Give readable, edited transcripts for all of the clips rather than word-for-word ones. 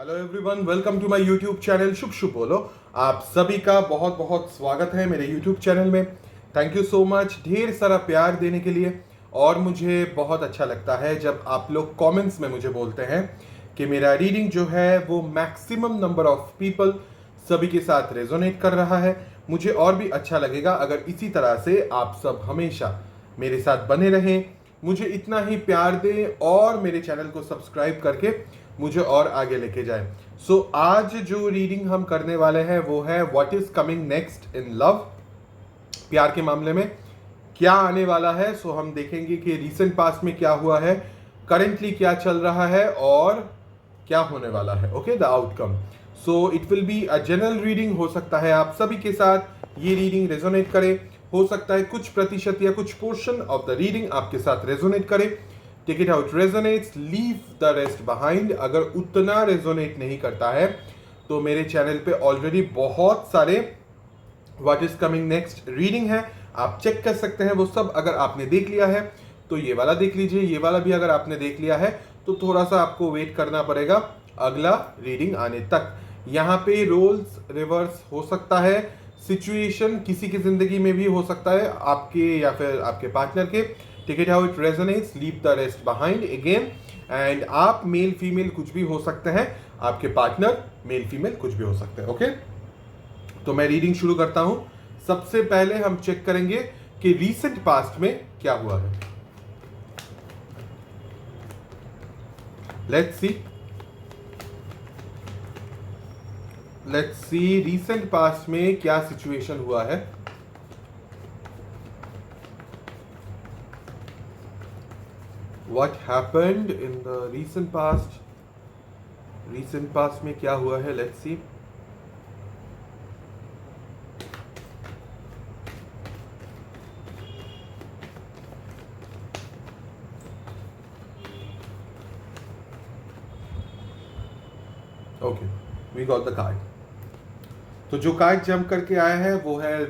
Hello everyone, welcome to my YouTube channel शुभ शुभ बोलो। आप सभी का बहुत बहुत स्वागत है मेरे यूट्यूब चैनल में। थैंक यू सो मच ढेर सारा प्यार देने के लिए। और मुझे बहुत अच्छा लगता है जब आप लोग कमेंट्स में मुझे बोलते हैं कि मेरा रीडिंग जो है वो मैक्सिमम नंबर ऑफ पीपल सभी के साथ रेजोनेट कर रहा है। मुझे और भी अच्छा लगेगा अगर इसी तरह से आप सब हमेशा मेरे साथ बने रहें, मुझे इतना ही प्यार दें और मेरे चैनल को सब्सक्राइब करके मुझे और आगे लेके जाए। सो आज जो रीडिंग हम करने वाले हैं वो है what is coming next in love. प्यार के मामले में क्या आने वाला है। सो हम देखेंगे कि रिसेंट पास्ट में क्या हुआ है, करेंटली क्या चल रहा है और क्या होने वाला है। Okay, the outcome. So it will be a general reading. हो सकता है आप सभी के साथ ये रीडिंग रेजोनेट करे, हो सकता है कुछ प्रतिशत या कुछ पोर्शन ऑफ द रीडिंग आपके साथ रेजोनेट करे। Take it out resonates, leave the rest behind. अगर उतना रेजोनेट नहीं करता है तो मेरे चैनल पे ऑलरेडी बहुत सारे what is coming next reading है, आप चेक कर सकते हैं वो सब। अगर आपने देख लिया है तो ये वाला देख लीजिए, ये वाला भी अगर आपने देख लिया है तो थोड़ा सा आपको वेट करना पड़ेगा अगला रीडिंग आने तक। यहाँ पे रोल्स रिवर्स हो सकता है, सिचुएशन किसी की जिंदगी में भी हो सकता है, आपके या फिर आपके पार्टनर के। Take it out resonates, leave the rest behind again. And आप मेल फीमेल कुछ भी हो सकते हैं, आपके पार्टनर मेल फीमेल कुछ भी हो सकते हैं। ओके, तो मैं रीडिंग शुरू करता हूं। सबसे पहले हम चेक करेंगे कि रीसेंट पास्ट में क्या हुआ है। लेट्स सी रीसेंट पास्ट में क्या सिचुएशन हुआ है। What happened in the recent past? Recent past में क्या हुआ है? Let's see. Okay, we got the card. तो जो कार्ड जंप करके आया है वो है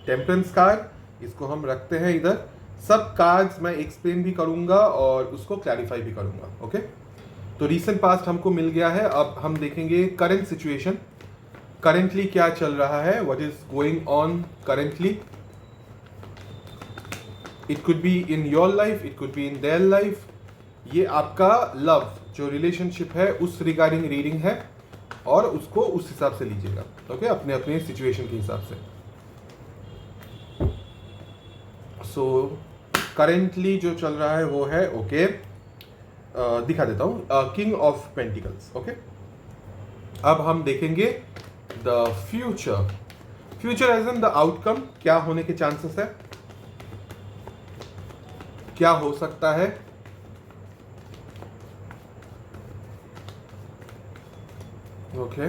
टेम्परेंस कार्ड। इसको हम रखते हैं इधर। सब कार्ड्स मैं एक्सप्लेन भी करूंगा और उसको क्लैरिफाई भी करूंगा। ओके, तो रीसेंट पास्ट हमको मिल गया है। अब हम देखेंगे करंट सिचुएशन, करेंटली क्या चल रहा है, what is going on currently. It could be in your life, it could be in their life. ये आपका लव जो रिलेशनशिप है उस रिगार्डिंग रीडिंग है और उसको उस हिसाब से लीजिएगा। ओके, अपने अपने सिचुएशन के हिसाब से। सो करेंटली जो चल रहा है वो है ओके, दिखा देता हूं, किंग ऑफ पेंटिकल्स। ओके, अब हम देखेंगे the future. Future as in the outcome, क्या होने के चांसेस है, क्या हो सकता है। Okay,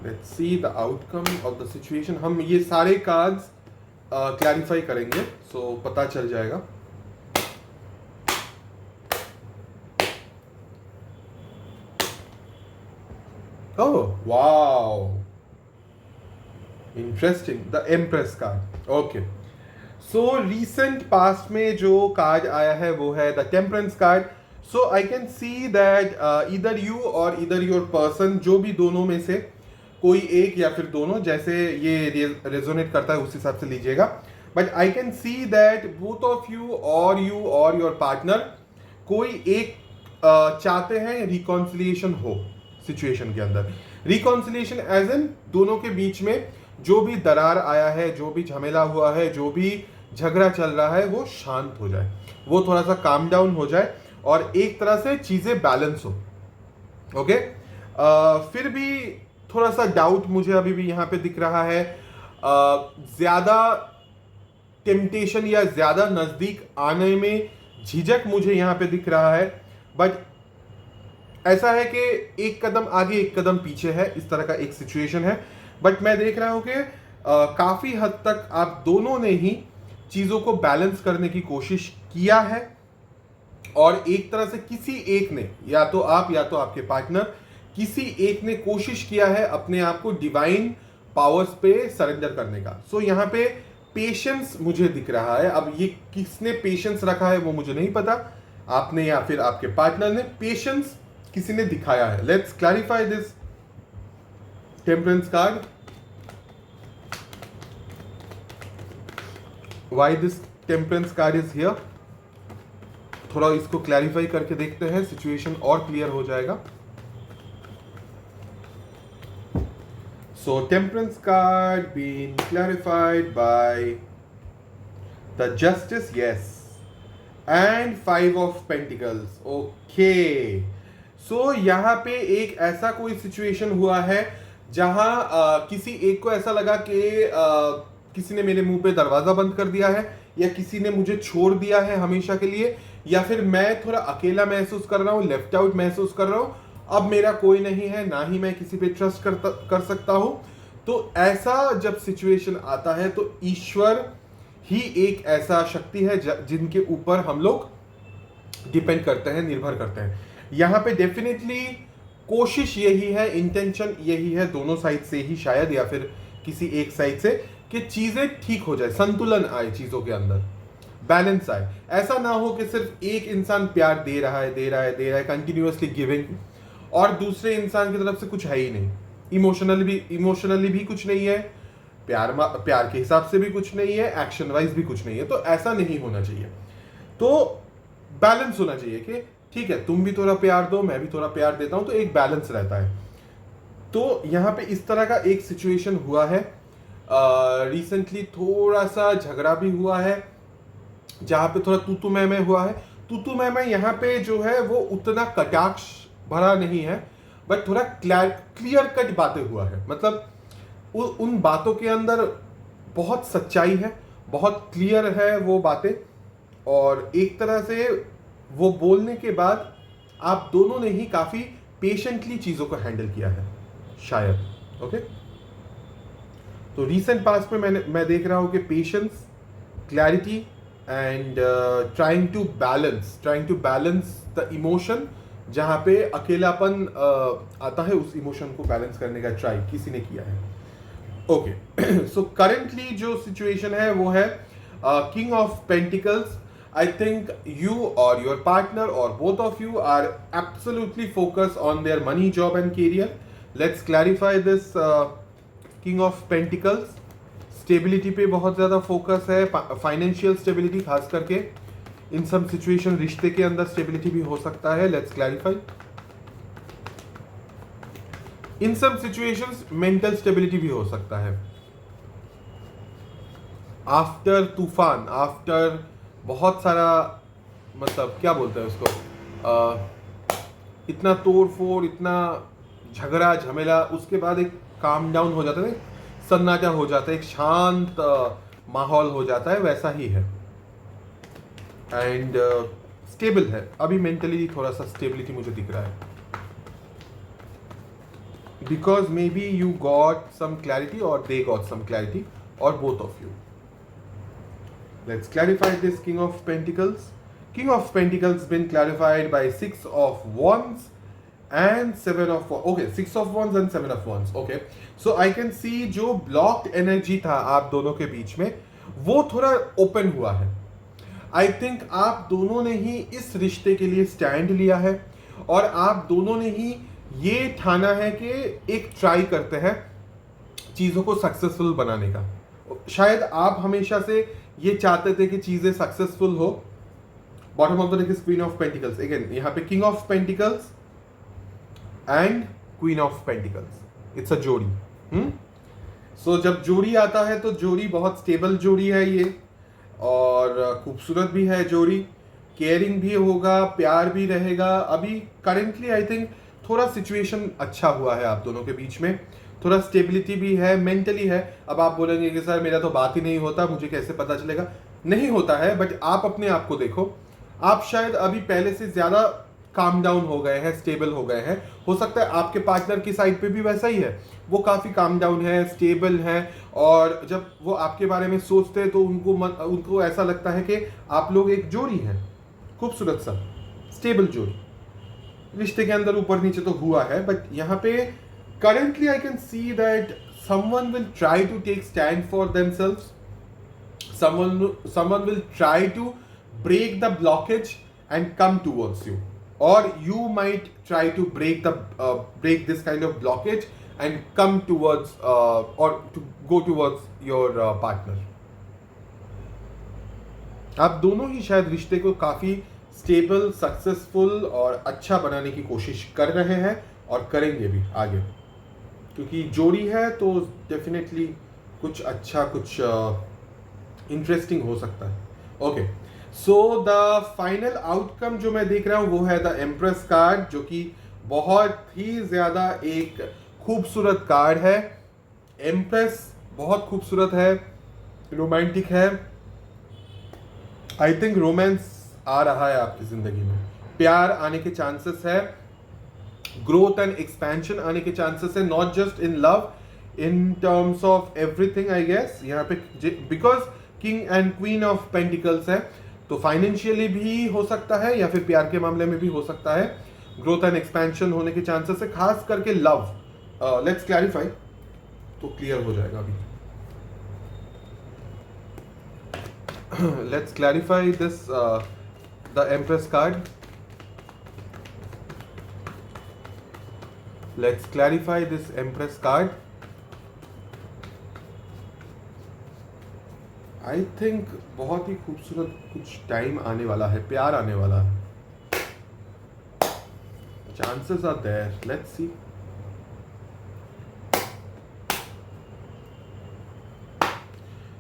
let's see the outcome of the situation. हम ये सारे कार्ड्स क्लैरिफाई करेंगे, सो पता चल जाएगा। Oh wow, interesting, the empress card. Okay, so recent past में जो कार्ड आया है वो है the temperance card. So I can see that इधर यू और इधर योर पर्सन, जो भी दोनों में से कोई एक या फिर दोनों, जैसे ये रेजोनेट करता है उस हिसाब से लीजिएगा। But I can see that both of you और योर पार्टनर कोई एक चाहते हैं रिकॉन्सिलिएशन हो सिचुएशन के अंदर। रिकॉन्सिलिएशन एज इन दोनों के बीच में जो भी दरार आया है, जो भी झमेला हुआ है, जो भी झगड़ा चल रहा है वो शांत हो जाए, वो थोड़ा सा काम डाउन हो जाए और एक तरह से चीजें बैलेंस हो। ओके, फिर भी थोड़ा सा डाउट मुझे अभी भी यहां पे दिख रहा है। ज्यादा टेम्पटेशन या ज्यादा नजदीक आने में झिझक मुझे यहां पे दिख रहा है। बट ऐसा है कि एक कदम आगे एक कदम पीछे है, इस तरह का एक सिचुएशन है। बट मैं देख रहा हूं कि काफी हद तक आप दोनों ने ही चीजों को बैलेंस करने की कोशिश किया है और एक तरह से किसी एक ने, या तो आप या तो आपके पार्टनर, किसी एक ने कोशिश किया है अपने आप को डिवाइन पावर्स पे सरेंडर करने का। सो यहाँ पे पेशेंस मुझे दिख रहा है। अब ये किसने पेशेंस रखा है वो मुझे नहीं पता, आपने या फिर आपके पार्टनर ने। पेशेंस किसी ने दिखाया है. Let's clarify this temperance card. Why this temperance card is here. थोड़ा इसको क्लैरिफाई करके देखते हैं, सिचुएशन और क्लियर हो जाएगा. So temperance card being clarified by the justice, yes, and 5 of pentacles. Okay. So यहाँ पे एक ऐसा कोई सिचुएशन हुआ है जहां किसी एक को ऐसा लगा कि किसी ने मेरे मुंह पे दरवाजा बंद कर दिया है, या किसी ने मुझे छोड़ दिया है हमेशा के लिए, या फिर मैं थोड़ा अकेला महसूस कर रहा हूँ, लेफ्ट आउट महसूस कर रहा हूँ. अब मेरा कोई नहीं है, ना ही मैं किसी पे ट्रस्ट कर सकता हूं. तो ऐसा जब सिचुएशन आता है तो ईश्वर ही एक ऐसा शक्ति है जिनके ऊपर हम लोग डिपेंड करते हैं, निर्भर करते हैं. यहां पे डेफिनेटली कोशिश यही है, इंटेंशन यही है दोनों साइड से ही शायद, या फिर किसी एक साइड से, कि चीजें ठीक हो जाए, संतुलन आए चीजों के अंदर, बैलेंस आए. ऐसा ना हो कि सिर्फ एक इंसान प्यार दे रहा है कंटिन्यूअसली गिविंग, और दूसरे इंसान की तरफ से कुछ है ही नहीं. इमोशनली भी कुछ नहीं है, प्यार के हिसाब से भी कुछ नहीं है, एक्शन वाइज भी कुछ नहीं है. तो ऐसा नहीं होना चाहिए. तो बैलेंस होना चाहिए कि ठीक है, तुम भी थोड़ा प्यार दो, मैं भी थोड़ा प्यार देता हूं, तो एक बैलेंस रहता है. तो यहां पे इस तरह का एक सिचुएशन हुआ है. रिसेंटली थोड़ा सा झगड़ा भी हुआ है, जहां पे थोड़ा तू मैं हुआ है. तू मैं यहाँ पे जो है वो उतना कटाक्ष भरा नहीं है, बट थोड़ा क्लियर कट बातें हुआ है. मतलब उन बातों के अंदर बहुत सच्चाई है, बहुत क्लियर है वो बातें, और एक तरह से वो बोलने के बाद आप दोनों ने ही काफी पेशेंटली चीजों को हैंडल किया है शायद. ओके. तो रीसेंट पास्ट में मैं देख रहा हूं कि patience, clarity and trying to balance the emotion. जहां पे अकेलापन आता है, उस इमोशन को बैलेंस करने का ट्राई किसी ने किया है. ओके. सो करेंटली जो सिचुएशन है वो है king of pentacles. I think you or your partner or both of you are absolutely focused on their money, job and career. Let's clarify this King of Pentacles. Stability पे बहुत ज़्यादा focus है, financial stability खास करके. इन सब situation रिश्ते के अंदर स्टेबिलिटी भी हो सकता है. Let's clarify. इन सब सिचुएशंस मेंटल स्टेबिलिटी भी हो सकता है. आफ्टर तूफान, आफ्टर बहुत सारा, मतलब क्या बोलते हैं उसको, इतना तोड़ फोड़, इतना झगड़ा झमेला, उसके बाद एक काम डाउन हो जाता है, सन्नाटा हो जाता है, एक शांत माहौल हो जाता है. वैसा ही है. एंड स्टेबल है. अभी मेंटली थोड़ा सा स्टेबिलिटी मुझे दिख रहा है, because maybe you got some clarity और दे गॉट सम क्लैरिटी, और both of you. Let's clarify this King of Pentacles. King of Pentacles been clarified by 6 of Wands and 7 of Wands. Okay, 6 of Wands and 7 of Wands. Okay, so I can see जो blocked energy था आप दोनों के बीच में, वो थोड़ा open हुआ है. I think आप दोनों ने ही इस रिश्ते के लिए स्टैंड लिया है, और आप दोनों ने ही ये ठाना है कि एक ट्राई करते हैं चीज़ों को सक्सेसफुल बनाने का. शायद आप हमेशा से ये चाहते थे कि चीजें सक्सेसफुल हो. Bottom of the deck is queen of pentacles. Again यहाँ पे king of pentacles and queen of pentacles. It's a जोड़ी. सो जब जोड़ी आता है तो जोड़ी बहुत स्टेबल जोड़ी है ये, और खूबसूरत भी है जोड़ी. केयरिंग भी होगा, प्यार भी रहेगा. अभी करेंटली आई थिंक थोड़ा सिचुएशन अच्छा हुआ है आप दोनों के बीच में, थोड़ा स्टेबिलिटी भी है, मेंटली है. अब आप बोलेंगे कि सर मेरा तो बात ही नहीं होता, मुझे कैसे पता चलेगा. नहीं होता है, बट आप अपने आप को देखो. आप शायद अभी पहले से ज्यादा काम डाउन हो गए हैं, स्टेबल हो गए हैं. हो सकता है आपके पार्टनर की साइड पे भी वैसा ही है, वो काफी काम डाउन है, स्टेबल है, और जब वो आपके बारे में सोचते हैं तो उनको ऐसा लगता है कि आप लोग एक जोड़ी हैं, खूबसूरत सा स्टेबल जोड़ी. रिश्ते के अंदर ऊपर नीचे तो हुआ है, बट यहाँ पे currently I can see that someone will try to take stand for themselves. Someone will try to break the blockage and come towards you. or you might try to break this kind of blockage and come towards or to go towards your partner. आप दोनों ही शायद रिश्ते को काफी stable, successful और अच्छा बनाने की कोशिश कर रहे हैं और करेंगे भी आगे, क्योंकि जोड़ी है तो डेफिनेटली कुछ अच्छा, कुछ इंटरेस्टिंग हो सकता है. Okay, so the final outcome जो मैं देख रहा हूँ वो है द एम्प्रेस कार्ड, जो कि बहुत ही ज़्यादा एक खूबसूरत कार्ड है. एम्प्रेस बहुत खूबसूरत है, रोमांटिक है. आई थिंक रोमांस आ रहा है आपकी ज़िंदगी में, प्यार आने के चांसेस है, ग्रोथ एंड एक्सपेंशन आने के चांसेस है, not just in love, in terms of everything. I guess यहाँ पे because king and queen of pentacles है, तो फाइनेंशियली भी हो सकता है या फिर प्यार के मामले में भी हो सकता है. ग्रोथ एंड एक्सपेंशन होने के चांसेस है, खास करके लव. लेट्स क्लैरिफाई, तो क्लियर हो जाएगा अभी. Let's clarify this the empress card. Let's clarify this empress card. I think बहुत ही खूबसूरत कुछ टाइम आने वाला है, प्यार आने वाला है. Chances are there, let's see.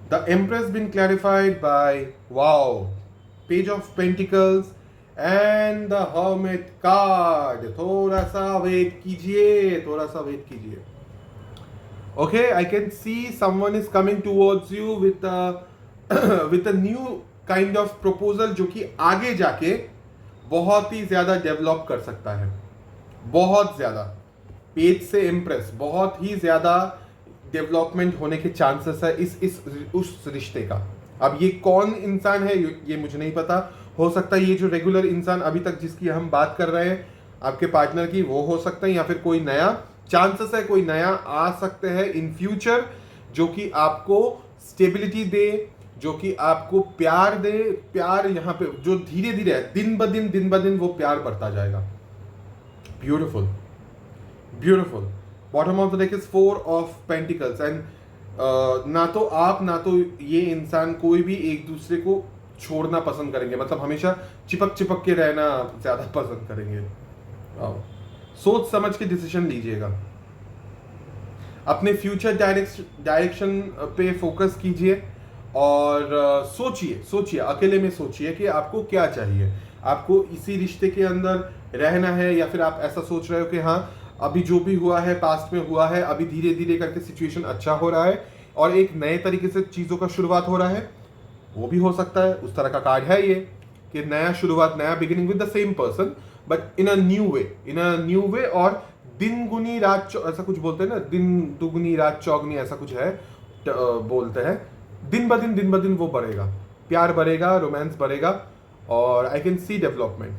The Empress been clarified by wow, Page of Pentacles and the Hermit card. थोड़ा सा वेट कीजिए, थोड़ा सा वेट कीजिए. Okay, I can see someone is coming towards you with a new kind of proposal, जो कि आगे जाके बहुत ही ज्यादा डेवलप कर सकता है, बहुत ज्यादा. पेज से इम्प्रेस, बहुत ही ज्यादा डेवलपमेंट होने के चांसेस है उस रिश्ते का. अब ये कौन इंसान है ये मुझे नहीं पता. हो सकता है ये जो रेगुलर इंसान अभी तक जिसकी हम बात कर रहे हैं आपके पार्टनर की, वो हो सकता है, या फिर कोई नया चांसेस है, कोई नया आ सकते हैं इन फ्यूचर, जो कि आपको स्टेबिलिटी दे, जो कि आपको प्यार दे. प्यार यहाँ पे जो धीरे धीरे दिन ब दिन वो प्यार बढ़ता जाएगा. Beautiful, beautiful. Bottom of the deck is 4 of pentacles and ना तो आप ना तो ये इंसान कोई भी एक दूसरे को छोड़ना पसंद करेंगे, मतलब हमेशा चिपक के रहना ज्यादा पसंद करेंगे. सोच समझ के डिसीजन लीजिएगा, अपने फ्यूचर डायरेक्शन पे फोकस कीजिए और सोचिए अकेले में सोचिए कि आपको क्या चाहिए. आपको इसी रिश्ते के अंदर रहना है, या फिर आप ऐसा सोच रहे हो कि हाँ अभी जो भी हुआ है पास्ट में हुआ है, अभी धीरे धीरे करके सिचुएशन अच्छा हो रहा है और एक नए तरीके से चीज़ों का शुरुआत हो रहा है. वो भी हो सकता है, उस तरह का कार्ड है ये कि नया शुरुआत, नया beginning with the same person but in a new way. और दिन गुनी रात ऐसा कुछ बोलते हैं ना, दिन दुगुनी रात चौगनी, ऐसा कुछ है बोलते हैं. दिन ब दिन वो बढ़ेगा, प्यार बढ़ेगा, रोमांस बढ़ेगा और I can see development,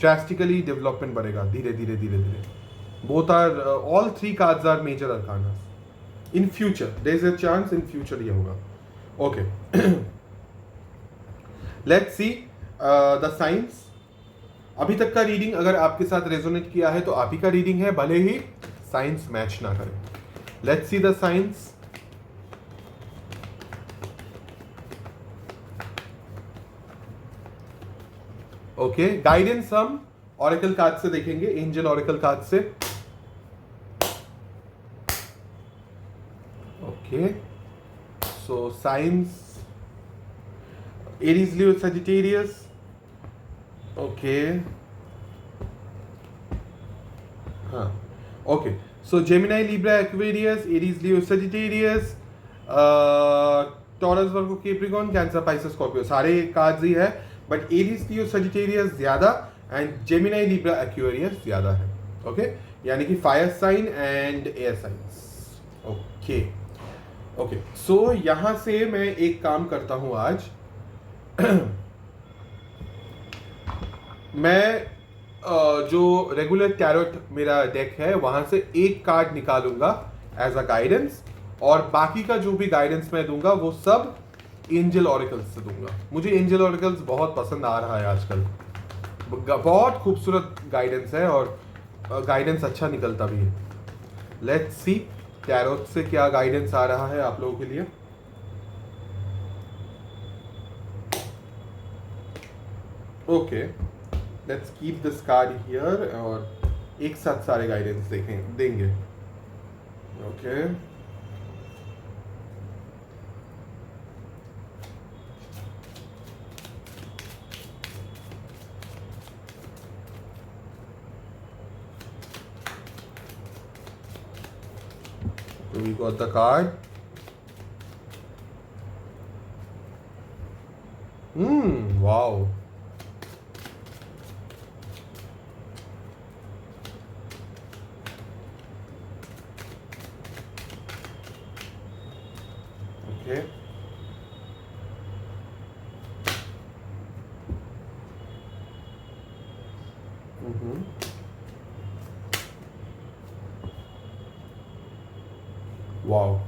drastically development बढ़ेगा धीरे धीरे. Both are all 3 cards are major arcana. In future, there is a chance in future ये होगा. Okay. Let's see the signs. अभी तक का रीडिंग अगर आपके साथ रेजोनेट किया है तो आप ही का रीडिंग है, भले ही साइंस मैच ना करें. Let's see the signs. Okay, guidance हम ऑरेकल कार्ड से देखेंगे, एंजल ऑरेकल कार्ड से. Okay, so signs Aries, Leo, Sagittarius. Okay. Okay. So Gemini, Libra, Aquarius, Aries, Leo, Sagittarius, Taurus, Virgo, Capricorn, Cancer, Pisces, Scorpio. सारे cards ही है, but Aries, Leo, Sagittarius ज्यादा and Gemini, Libra, Aquarius ज्यादा है. Okay, यानी कि fire sign and air signs. Okay. Okay, so यहाँ से मैं एक काम करता हूँ आज. मैं जो रेगुलर टैरोट मेरा डेक है वहां से एक कार्ड निकालूंगा एज अ गाइडेंस, और बाकी का जो भी गाइडेंस मैं दूंगा वो सब एंजल ऑरिकल्स से दूंगा. मुझे एंजल ऑरिकल्स बहुत पसंद आ रहा है आजकल, बहुत खूबसूरत गाइडेंस है और गाइडेंस अच्छा निकलता भी है। लेट्स सी टैरोट से क्या गाइडेंस आ रहा है आप लोगों के लिए। Okay, let's keep this card here और एक साथ सारे गाइडेंस देंगे। Okay, so we got the card. Wow. Okay. Wow.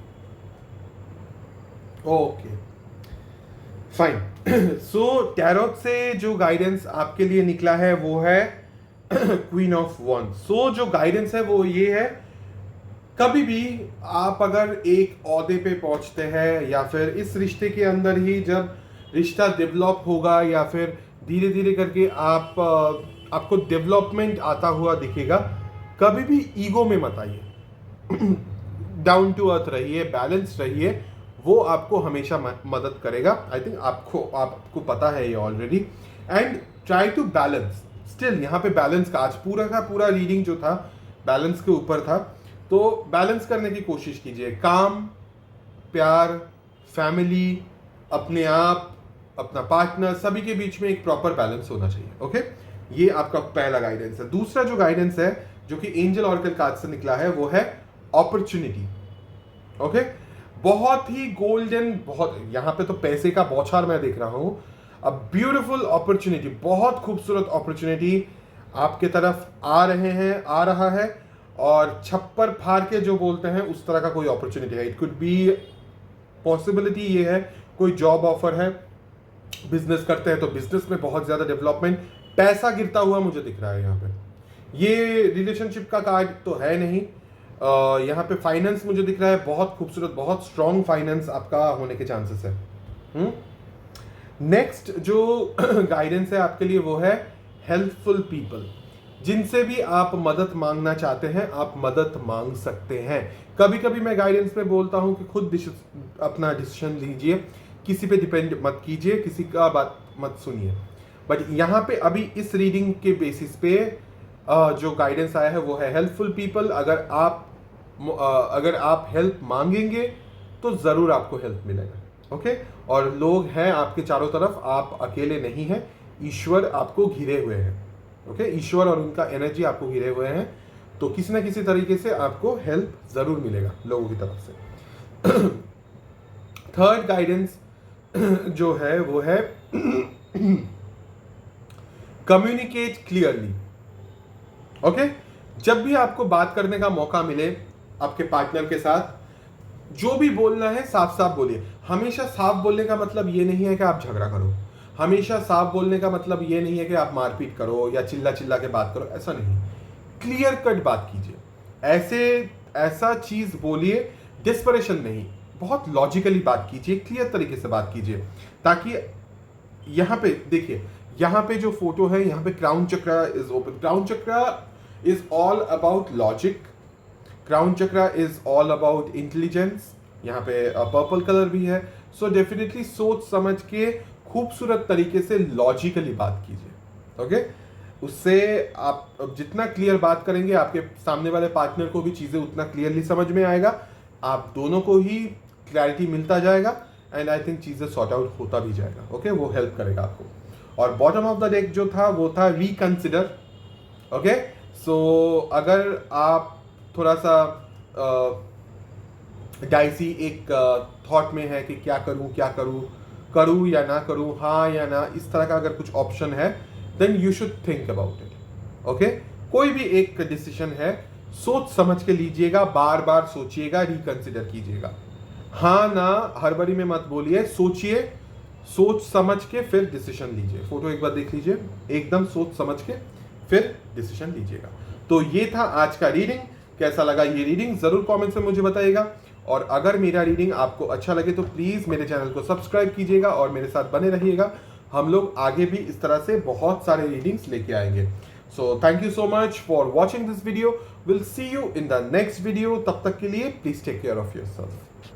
Okay fine. So tarot से जो गाइडेंस आपके लिए निकला है वो है क्वीन ऑफ वॉन्ड्स। सो जो गाइडेंस है वो ये है, कभी भी आप अगर एक ओहदे पे पहुंचते हैं या फिर इस रिश्ते के अंदर ही जब रिश्ता डेवलप होगा या फिर धीरे धीरे करके आपको डेवलपमेंट आता हुआ दिखेगा, कभी भी ईगो में मत आइए। डाउन टू अर्थ रहिए, बैलेंस रहिए, वो आपको हमेशा मदद करेगा। आई थिंक आपको पता है ये already. And try to balance still. यहाँ पे बैलेंस का आज पूरा का पूरा रीडिंग जो था बैलेंस के ऊपर था, तो बैलेंस करने की कोशिश कीजिए। काम, प्यार, फैमिली, अपने आप, अपना पार्टनर, सभी के बीच में एक प्रॉपर बैलेंस होना चाहिए। ओके, ये आपका पहला गाइडेंस है। दूसरा जो गाइडेंस है जो कि एंजल ऑरेकल कार्ड से निकला है वो है अपॉर्चुनिटी। ओके, बहुत ही गोल्डन, बहुत यहाँ पे तो पैसे का बौछार मैं देख रहा हूं। अ ब्यूटीफुल अपॉर्चुनिटी, बहुत खूबसूरत अपॉर्चुनिटी आपके तरफ आ रहा है और छप्पर फाड़ के जो बोलते हैं उस तरह का कोई अपॉर्चुनिटी है। इट कुड बी पॉसिबिलिटी ये है कोई जॉब ऑफर है, बिजनेस करते हैं तो बिजनेस में बहुत ज्यादा डेवलपमेंट, पैसा गिरता हुआ मुझे दिख रहा है यहाँ पे। ये रिलेशनशिप का कार्ड तो है नहीं। यहाँ पे फाइनेंस मुझे दिख रहा है, बहुत खूबसूरत, बहुत स्ट्रॉन्ग फाइनेंस आपका होने के चांसेस है। नेक्स्ट जो गाइडेंस है आपके लिए वो है हेल्पफुल पीपल। जिनसे भी आप मदद मांगना चाहते हैं आप मदद मांग सकते हैं। कभी कभी मैं गाइडेंस में बोलता हूं कि खुद अपना डिसीजन लीजिए, किसी पे डिपेंड मत कीजिए, किसी का बात मत सुनिए। बट यहाँ पे अभी इस रीडिंग के बेसिस पे जो गाइडेंस आया है वो है हेल्पफुल पीपल। अगर आप हेल्प मांगेंगे तो जरूर आपको हेल्प मिलेगा। ओके, और लोग हैं आपके चारों तरफ, आप अकेले नहीं हैं, ईश्वर आपको घिरे हुए हैं। ओके, ईश्वर और उनका एनर्जी आपको घिरे हुए हैं, तो किसी ना किसी तरीके से आपको हेल्प जरूर मिलेगा लोगों की तरफ से। थर्ड गाइडेंस जो है वो है कम्युनिकेट क्लियरली। ओके, जब भी आपको बात करने का मौका मिले आपके पार्टनर के साथ, जो भी बोलना है साफ साफ बोलिए। हमेशा साफ बोलने का मतलब ये नहीं है कि आप झगड़ा करो, हमेशा साफ बोलने का मतलब ये नहीं है कि आप मारपीट करो या चिल्ला चिल्ला के बात करो, ऐसा नहीं। क्लियर कट बात कीजिए, ऐसा चीज बोलिए, डिस्परेशन नहीं, बहुत लॉजिकली बात कीजिए, क्लियर तरीके से बात कीजिए। ताकि यहाँ पे देखिए, यहाँ पे जो फोटो है, यहाँ पे crown chakra is open. Crown chakra is all about logic, crown chakra is all about intelligence. यहाँ पे पर्पल कलर भी है। सो डेफिनेटली सोच समझ के खूबसूरत तरीके से लॉजिकली बात कीजिए। ओके, उससे आप जितना क्लियर बात करेंगे आपके सामने वाले पार्टनर को भी चीजें उतना क्लियरली समझ में आएगा, आप दोनों को ही क्लैरिटी मिलता जाएगा एंड आई थिंक चीजें सॉर्ट आउट होता भी जाएगा। ओके, वो हेल्प करेगा आपको। और बॉटम ऑफ द डेक जो था वो था रीकंसिडर। ओके, सो अगर आप थोड़ा सा डाइसी एक थॉट में है कि क्या करूं या ना करूं, हाँ या ना, इस तरह का अगर कुछ ऑप्शन है, then you should think about it. Okay, कोई भी एक डिसीजन है सोच समझ के लीजिएगा, बार बार सोचिएगा, रिकंसिडर कीजिएगा। हाँ ना हड़बड़ी में मत बोलिए, सोचिए, सोच समझ के फिर डिसीजन लीजिए। फोटो एक बार देख लीजिए, एकदम सोच समझ के फिर डिसीजन लीजिएगा। तो ये था आज का रीडिंग। कैसा लगा ये रीडिंग जरूर कमेंट्स में मुझे बताइएगा। और अगर मेरा रीडिंग आपको अच्छा लगे तो प्लीज मेरे चैनल को सब्सक्राइब कीजिएगा और मेरे साथ बने रहिएगा। हम लोग आगे भी इस तरह से बहुत सारे रीडिंग्स लेके आएंगे। So thank you so much for watching this video. Will see you in the next video. तब तक के लिए please take care of yourself.